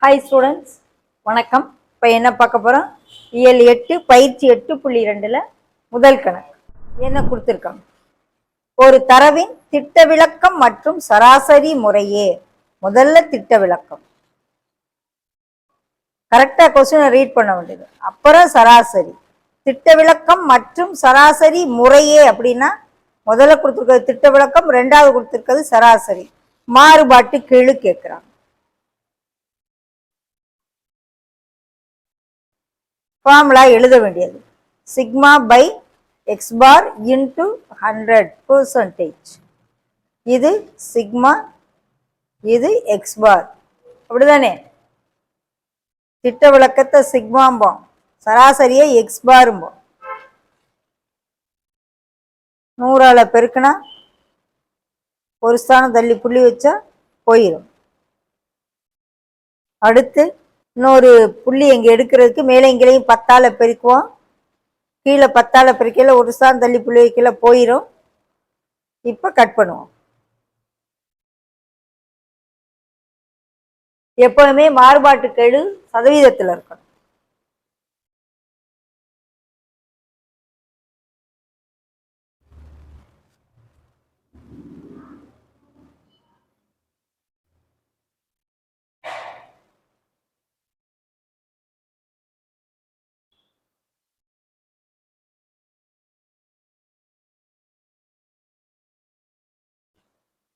Hi students, வணக்கம். இப்போ என்ன பார்க்க போகிறோம்? இயல் 8 பயிற்சி 8.2ல் முதல் கணக்கு என்ன கொடுத்துருக்காங்க? ஒரு தரவின் திட்ட விளக்கம் மற்றும் சராசரி முறையே. முதல்ல திட்ட விளக்கம், கரெக்டா கொஸ்டினை ரீட் பண்ண வேண்டியது. அப்புறம் சராசரி. திட்ட விளக்கம் மற்றும் சராசரி முறையே அப்படின்னா முதல்ல கொடுத்துருக்கிறது திட்ட விளக்கம், ரெண்டாவது கொடுத்துருக்கிறது சராசரி. மாறுபாட்டு கெழு கேட்குறாங்க. ஃபார்முலா எழுத வேண்டியது sigma pi X bar into 100%. இது சிக்மா, இது எக்ஸ் பார், அப்படிதானே? திட்ட விளக்கத்தை சிக்மாம்போம், சராசரியை எக்ஸ் பாரும்போம். 100ஆல பெருக்குனா ஒரு ஸ்தானம் தள்ளி புள்ளி வச்சா போயிடும். அடுத்து இன்னொரு புள்ளி எங்க எடுக்கிறதுக்கு மேலே இங்கேயும் 10ஆல பெருக்குவோம். கீழே 10ஆல பெருக்கையில் ஒரு ஸ்தானம் தள்ளி புள்ளி வைக்கல போயிடும். இப்போ கட் பண்ணுவோம். எப்பவுமே மாறுபாட்டு கெழு சதவீதத்தில் இருக்கணும்.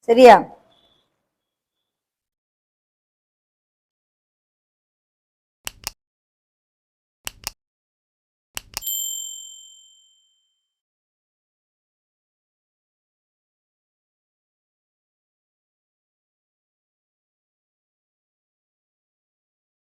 சரியா?